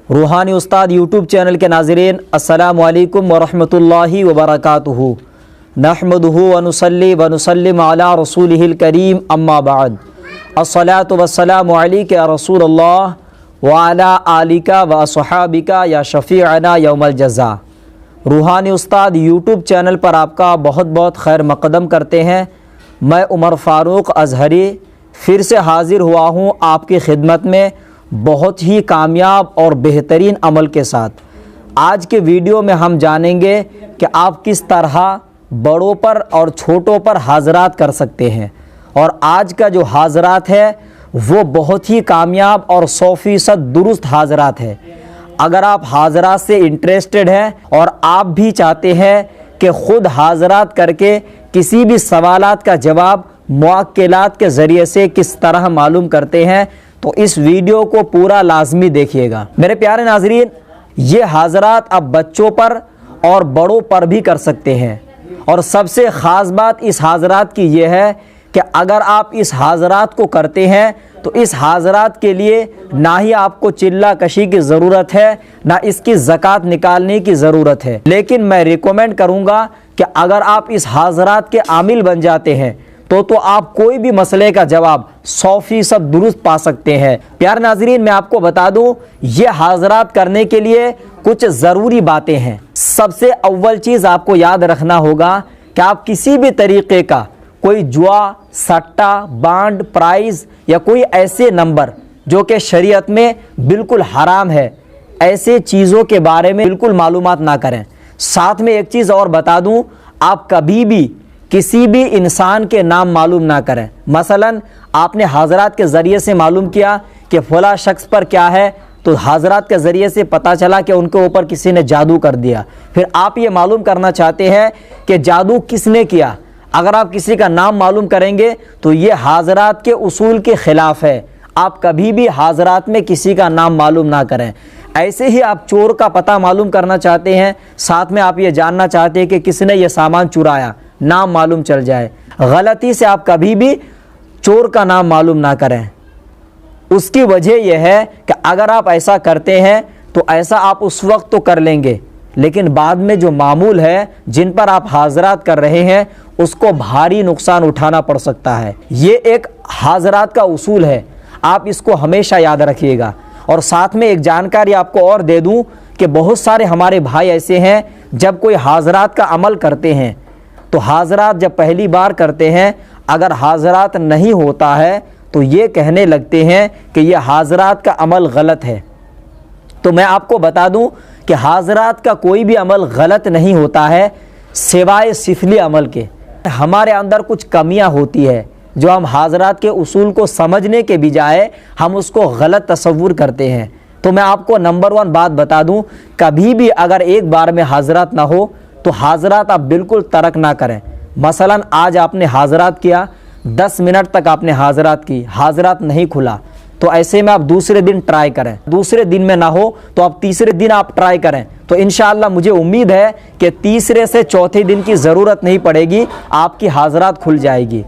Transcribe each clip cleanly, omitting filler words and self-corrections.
रूहानी उस्ताद YouTube channel के नाज़रीन, अस्सलामु अलैकुम वरहमतुल्लाहि वबरकातुहू। नहमदुहु व नुसल्ली व नुसल्लिम अला रसूलिहिल करीम, अम्मा बाद। अस्सलातु वस्सलामु अलैका या रसूलल्लाह व अला आलिका व अस्हाबिका या शफ़ीअना यौमल जज़ा। रूहानी उस्ताद यूट्यूब चैनल पर आपका बहुत बहुत खैर मक़दम करते हैं। मैं उमर फ़ारूक अज़हरी फिर से हाज़िर हुआ हूँ आपकी खिदमत में बहुत ही कामयाब और बेहतरीन अमल के साथ। आज के वीडियो में हम जानेंगे कि आप किस तरह बड़ों पर और छोटों पर हाज़रात कर सकते हैं। और आज का जो हाज़रात है वो बहुत ही कामयाब और 100% दुरुस्त हाज़रात है। अगर आप हाज़रात से इंटरेस्टेड हैं और आप भी चाहते हैं कि ख़ुद हाज़रात करके किसी भी सवालात का जवाब मुअक्किलात के ज़रिए से किस तरह मालूम करते हैं, तो इस वीडियो को पूरा लाजमी देखिएगा। मेरे प्यारे नाज़रीन, ये हाज़रात आप बच्चों पर और बड़ों पर भी कर सकते हैं। और सबसे ख़ास बात इस हाज़रात की ये है कि अगर आप इस हाज़रात को करते हैं तो इस हाज़रात के लिए ना ही आपको चिल्ला कशी की ज़रूरत है, ना इसकी ज़कात निकालने की ज़रूरत है। लेकिन मैं रिकमेंड करूँगा कि अगर आप इस हाज़रात के आमिल बन जाते हैं तो आप कोई भी मसले का जवाब 100% दुरुस्त पा सकते हैं। प्यारे नाज़रीन, मैं आपको बता दूं, ये हाज़रात करने के लिए कुछ ज़रूरी बातें हैं। सबसे अव्वल चीज़ आपको याद रखना होगा कि आप किसी भी तरीक़े का कोई जुआ, सट्टा, बांड, प्राइज़ या कोई ऐसे नंबर जो कि शरीयत में बिल्कुल हराम है, ऐसे चीज़ों के बारे में बिल्कुल मालूमात ना करें। साथ में एक चीज़ और बता दूं, आप कभी भी किसी भी इंसान के नाम मालूम ना करें। मसलन आपने हाज़रात के ज़रिए से मालूम किया कि फ़ला शख्स पर क्या है, तो हाज़रात के ज़रिए से पता चला कि उनके ऊपर किसी ने जादू कर दिया। फिर आप ये मालूम करना चाहते हैं कि जादू किसने किया। अगर आप किसी का नाम मालूम करेंगे तो ये हाज़रात के उसूल के ख़िलाफ़ है। आप कभी भी हाज़रात में किसी का नाम मालूम ना करें। ऐसे ही आप चोर का पता मालूम करना चाहते हैं, साथ में आप ये जानना चाहते हैं कि किसने ये सामान चुराया, नाम मालूम चल जाए। गलती से आप कभी भी चोर का नाम मालूम ना करें। उसकी वजह यह है कि अगर आप ऐसा करते हैं तो ऐसा आप उस वक्त तो कर लेंगे, लेकिन बाद में जो मामूल है जिन पर आप हाज़रात कर रहे हैं उसको भारी नुकसान उठाना पड़ सकता है। ये एक हाज़रात का उसूल है, आप इसको हमेशा याद रखिएगा। और साथ में एक जानकारी आपको और दे दूं कि बहुत सारे हमारे भाई ऐसे हैं, जब कोई हाज़रात का अमल करते हैं तो हाज़रात जब पहली बार करते हैं, अगर हाज़रात नहीं होता है तो ये कहने लगते हैं कि ये हाज़रात का अमल गलत है। तो मैं आपको बता दूं कि हाज़रात का कोई भी अमल गलत नहीं होता है सिवाय सिफली अमल के। हमारे अंदर कुछ कमियां होती है जो हम हाज़रात के उसूल को समझने के बजाय हम उसको गलत तसव्वुर करते हैं। तो मैं आपको नंबर 1 बात बता दूं, कभी भी अगर एक बार में हाज़रात ना हो तो हाज़रात आप बिल्कुल तर्क ना करें। मसलन आज आपने हाज़रात किया, 10 मिनट तक आपने हाज़रात की, हाज़रात नहीं खुला, तो ऐसे में आप दूसरे दिन ट्राई करें। दूसरे दिन में ना हो तो आप तीसरे दिन आप ट्राई करें, तो इंशाअल्लाह मुझे उम्मीद है कि तीसरे से चौथे दिन की ज़रूरत नहीं पड़ेगी, आपकी हाज़रात खुल जाएगी।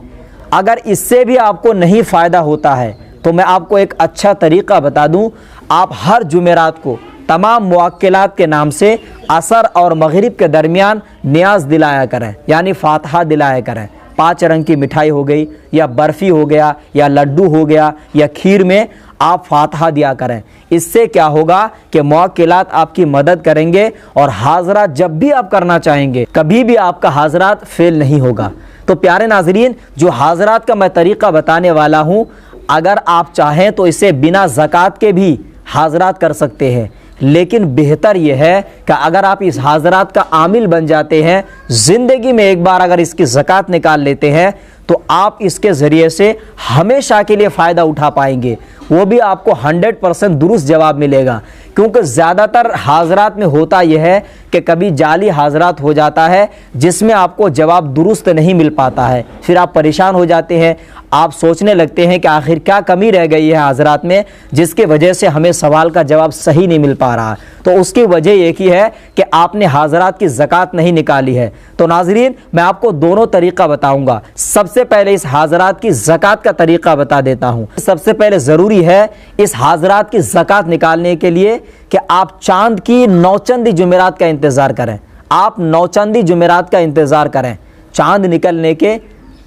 अगर इससे भी आपको नहीं फ़ायदा होता है तो मैं आपको एक अच्छा तरीक़ा बता दूं, आप हर जुमेरात को तमाम मुअक्किलात के नाम से असर और मगरिब के दरमियान नियाज़ दिलाया करें, यानी फ़ातिहा दिलाया करें। 5 रंग की मिठाई हो गई, या बर्फ़ी हो गया, या लड्डू हो गया, या खीर में आप फ़ातिहा दिया करें। इससे क्या होगा कि मुअक्किलात आपकी मदद करेंगे और हाज़रात जब भी आप करना चाहेंगे कभी भी आपका हाज़रात फ़ेल नहीं होगा। तो प्यारे नाज़रीन, जो हाज़रात का मैं तरीक़ा बताने वाला हूँ, अगर आप चाहें तो इसे बिना ज़कात के भी हाज़रात कर सकते हैं। लेकिन बेहतर यह है कि अगर आप इस हाज़रात का आमिल बन जाते हैं, ज़िंदगी में एक बार अगर इसकी ज़कात निकाल लेते हैं, तो आप इसके ज़रिए से हमेशा के लिए फ़ायदा उठा पाएंगे। वो भी आपको 100% दुरुस्त जवाब मिलेगा। क्योंकि ज़्यादातर हाज़रात में होता यह है कि कभी जाली हाज़रात हो जाता है जिसमें आपको जवाब दुरुस्त नहीं मिल पाता है। फिर आप परेशान हो जाते हैं, आप सोचने लगते हैं कि आखिर क्या कमी रह गई है हाज़रात में जिसके वजह से हमें सवाल का जवाब सही नहीं मिल पा रहा। तो उसकी वजह एक ही है कि आपने हाजरात की ज़कात नहीं निकाली है। तो नाज़रीन, मैं आपको दोनों तरीक़ा बताऊंगा। सबसे पहले इस हाजरात की ज़कात का तरीक़ा बता देता हूँ। सबसे पहले ज़रूरी है इस हाजरात की ज़कात निकालने के लिए कि आप चांद की नौचंदी जुमेरात का इंतज़ार करें। आप नौचंदी जुमेरात का इंतज़ार करें। चांद निकलने के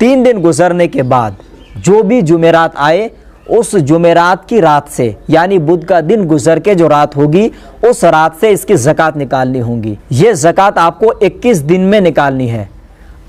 3 दिन गुजरने के बाद जो भी जुमेरात आए, उस जुमेरात की रात से, यानी बुध का दिन गुजर के जो रात होगी, उस रात से इसकी ज़कात निकालनी होगी। ये ज़कात आपको 21 दिन में निकालनी है।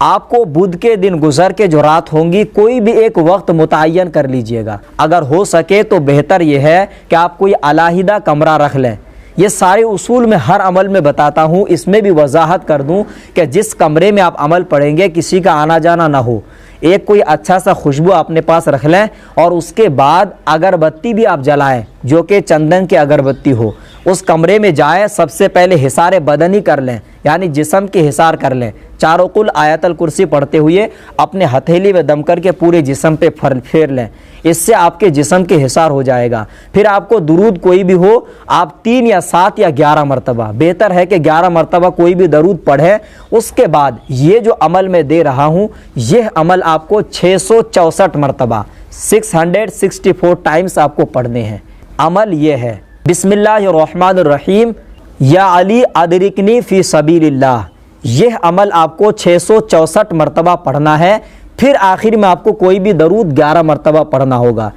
आपको बुध के दिन गुजर के जो रात होंगी, कोई भी एक वक्त मुतय्यन कर लीजिएगा। अगर हो सके तो बेहतर यह है कि आप कोई अलहदा कमरा रख लें। ये सारे उसूल में हर अमल में बताता हूँ। इसमें भी वजाहत कर दूँ कि जिस कमरे में आप अमल पढ़ेंगे किसी का आना जाना ना हो। एक कोई अच्छा सा खुशबू अपने पास रख लें और उसके बाद अगरबत्ती भी आप जलाएं जो कि चंदन की अगरबत्ती हो। उस कमरे में जाएं, सबसे पहले हिसार बदनी कर लें, यानी जिस्म के हिसार कर लें। चारों कुल आयतल कुर्सी पढ़ते हुए अपने हथेली में दम करके पूरे जिस्म पे फेर लें। इससे आपके जिस्म के हिसार हो जाएगा। फिर आपको दुरूद कोई भी हो, आप 3 या 7 या 11 मरतबा, बेहतर है कि 11 मरतबा कोई भी दरूद पढ़ें। उसके बाद ये जो अमल मैं दे रहा हूँ, यह अमल आपको 664 मरतबा 664 टाइम्स आपको पढ़ने हैं। अमल ये है, बिस्मिल्लाहिर्रहमानिर्रहीम, या अली अदरिकनी फ़ी सबीलिल्लाह। यह अमल आपको 664 मरतबा पढ़ना है। फिर आखिर में आपको कोई भी दरूद 11 मरतबा पढ़ना होगा।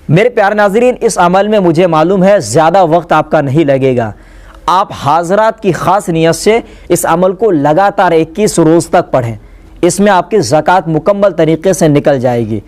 मेरे प्यारे नाज़रीन, इस अमल में मुझे मालूम है ज़्यादा वक्त आपका नहीं लगेगा। आप हाजरात की ख़ास नियत से इस अमल को लगातार 21 रोज़ तक पढ़ें। इसमें आपकी ज़कात मुकम्मल तरीक़े से निकल जाएगी।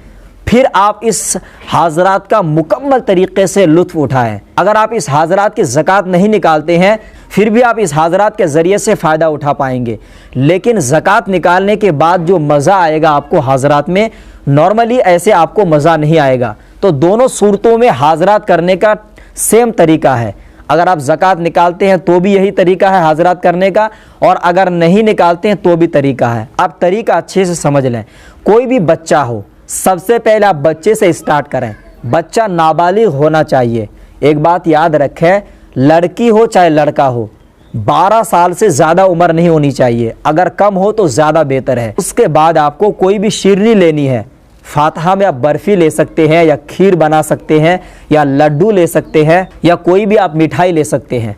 फिर आप इस हाजरात का मुकम्मल तरीक़े से लुत्फ़ उठाएं। अगर आप इस हाजरात की ज़कात नहीं निकालते हैं, फिर भी आप इस हाजरात के ज़रिए से फ़ायदा उठा पाएंगे। लेकिन ज़कात निकालने के बाद जो मज़ा आएगा आपको हाजरात में, नॉर्मली ऐसे आपको मज़ा नहीं आएगा। तो दोनों सूरतों में हाजरात करने का सेम तरीका है। अगर आप ज़कात निकालते हैं तो भी यही तरीका है हाजरात करने का, और अगर नहीं निकालते हैं तो भी तरीका है। आप तरीका अच्छे से समझ लें। कोई भी बच्चा हो, सबसे पहले आप बच्चे से स्टार्ट करें। बच्चा नाबालिग होना चाहिए। एक बात याद रखें, लड़की हो चाहे लड़का हो, 12 साल से ज़्यादा उम्र नहीं होनी चाहिए। अगर कम हो तो ज़्यादा बेहतर है। उसके बाद आपको कोई भी शीरनी लेनी है। फातहा में आप बर्फ़ी ले सकते हैं, या खीर बना सकते हैं, या लड्डू ले सकते हैं, या कोई भी आप मिठाई ले सकते हैं।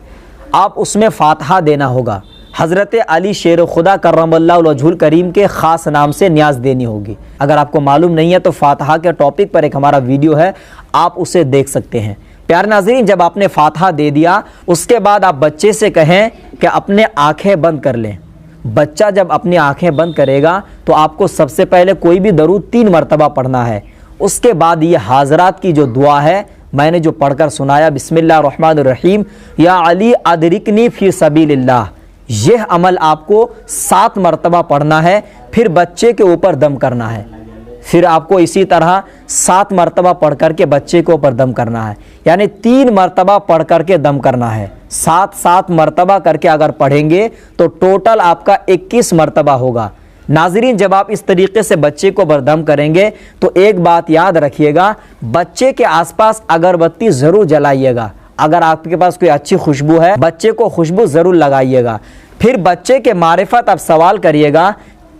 आप उसमें फातहा देना होगा। हज़रत अली शेर खुदा करमल्लाहु वजहुल करीम के ख़ास नाम से न्याज देनी होगी। अगर आपको मालूम नहीं है तो फातहा के टॉपिक पर एक हमारा वीडियो है, आप उसे देख सकते हैं। प्यारे नाज़रीन, जब आपने फातहा दे दिया, उसके बाद आप बच्चे से कहें कि अपने आँखें बंद कर लें। बच्चा जब अपनी आँखें बंद करेगा तो आपको सबसे पहले कोई भी दरूद 3 मरतबा पढ़ना है। उसके बाद ये हाजरात की जो दुआ है मैंने जो पढ़कर सुनाया, बिस्मिल्लाहिर्रहमानिर्रहीम, या अली अदरिकनी फ़ी सबीलिल्लाह, यह अमल आपको 7 मरतबा पढ़ना है। फिर बच्चे के ऊपर दम करना है। फिर आपको इसी तरह 7 मरतबा पढ़ करके बच्चे के ऊपर दम करना है, यानी 3 मरतबा पढ़ करके दम करना है। 7 मरतबा करके अगर पढ़ेंगे तो टोटल आपका 21 मरतबा होगा। नाज़रीन, जब आप इस तरीके से बच्चे को बरदम करेंगे तो एक बात याद रखिएगा, बच्चे के आसपास अगरबत्ती ज़रूर जलाइएगा। अगर आपके पास कोई अच्छी खुशबू है, बच्चे को खुशबू ज़रूर लगाइएगा। फिर बच्चे के मारिफत आप सवाल करिएगा,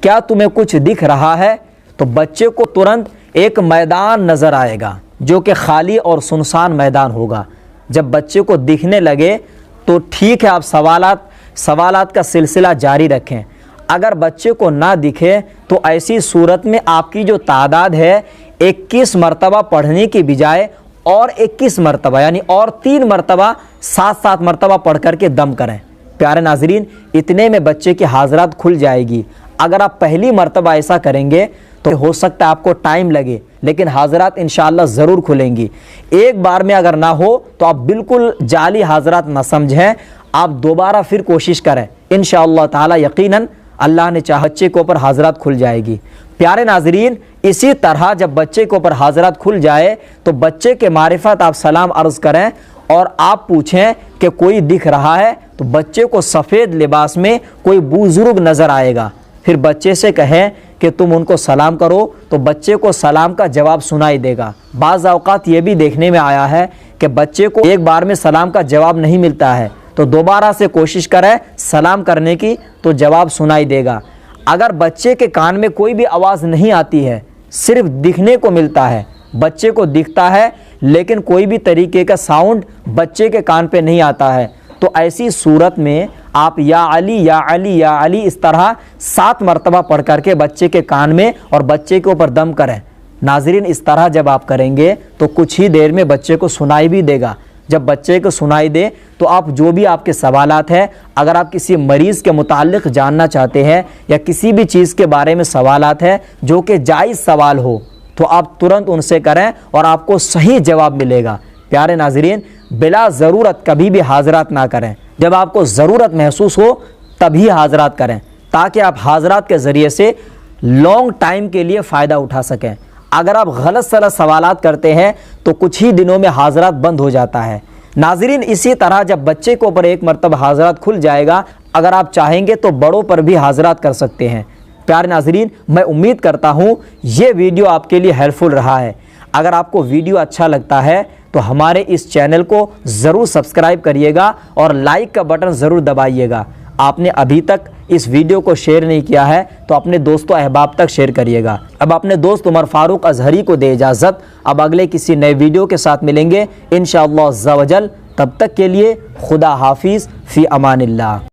क्या तुम्हें कुछ दिख रहा है? तो बच्चे को तुरंत एक मैदान नज़र आएगा जो कि खाली और सुनसान मैदान होगा। जब बच्चे को दिखने लगे तो ठीक है, आप सवालात का सिलसिला जारी रखें। अगर बच्चे को ना दिखे तो ऐसी सूरत में आपकी जो तादाद है 21 मरतबा पढ़ने की बजाय और 21 मरतबा, यानी और 3 मरतबा 7 मरतबा पढ़ करके दम करें। प्यारे नाजरीन, इतने में बच्चे की हाजरात खुल जाएगी। अगर आप पहली मरतबा ऐसा करेंगे तो हो सकता है आपको टाइम लगे, लेकिन हाजरात इंशाअल्लाह ज़रूर खुलेंगी। एक बार में अगर ना हो तो आप बिल्कुल जाली हाजरात ना समझें, आप दोबारा फिर कोशिश करें। इंशाअल्लाह ताला यकीनन अल्लाह ने चाहा बच्चे के ऊपर हाजरात खुल जाएगी। प्यारे नाजरीन, इसी तरह जब बच्चे के ऊपर हाजरात खुल जाए तो बच्चे के मारिफत आप सलाम अर्ज़ करें और आप पूछें कि कोई दिख रहा है। तो बच्चे को सफ़ेद लिबास में कोई बुजुर्ग नज़र आएगा। फिर बच्चे से कहें कि तुम उनको सलाम करो, तो बच्चे को सलाम का जवाब सुनाई देगा। बाज़ औक़ात ये भी देखने में आया है कि बच्चे को एक बार में सलाम का जवाब नहीं मिलता है, तो दोबारा से कोशिश करें सलाम करने की, तो जवाब सुनाई देगा। अगर बच्चे के कान में कोई भी आवाज़ नहीं आती है, सिर्फ दिखने को मिलता है, बच्चे को दिखता है लेकिन कोई भी तरीके का साउंड बच्चे के कान पे नहीं आता है, तो ऐसी सूरत में आप या अली या अली या अली इस तरह 7 मरतबा पढ़ करके बच्चे के कान में और बच्चे के ऊपर दम करें। नाज़रीन, इस तरह जब आप करेंगे तो कुछ ही देर में बच्चे को सुनाई भी देगा। जब बच्चे को सुनाई दे तो आप जो भी आपके सवालात हैं, अगर आप किसी मरीज़ के मुताल्लिक़ जानना चाहते हैं या किसी भी चीज़ के बारे में सवालात हैं जो कि जायज़ सवाल हो, तो आप तुरंत उनसे करें और आपको सही जवाब मिलेगा। प्यारे नाज़रीन, बिला ज़रूरत कभी भी हाज़रात ना करें। जब आपको ज़रूरत महसूस हो तभी हाज़रात करें, ताकि आप हाज़रात के ज़रिए से लॉन्ग टाइम के लिए फ़ायदा उठा सकें। अगर आप गलत सलत सवालात करते हैं तो कुछ ही दिनों में हाज़रात बंद हो जाता है। नाज़रीन, इसी तरह जब बच्चे के ऊपर एक मरतबा हाज़रात खुल जाएगा, अगर आप चाहेंगे तो बड़ों पर भी हाज़रात कर सकते हैं। प्यारे नाज़रीन, मैं उम्मीद करता हूँ ये वीडियो आपके लिए हेल्पफुल रहा है। अगर आपको वीडियो अच्छा लगता है तो हमारे इस चैनल को ज़रूर सब्सक्राइब करिएगा और लाइक का बटन ज़रूर दबाइएगा। आपने अभी तक इस वीडियो को शेयर नहीं किया है तो अपने दोस्तों अहबाब तक शेयर करिएगा। अब अपने दोस्त उमर फारूक अजहरी को दे इजाज़त। अब अगले किसी नए वीडियो के साथ मिलेंगे इंशाअल्लाह अज़्ज़ा वजल। तब तक के लिए खुदा हाफिज़, फ़ी अमानिल्लाह।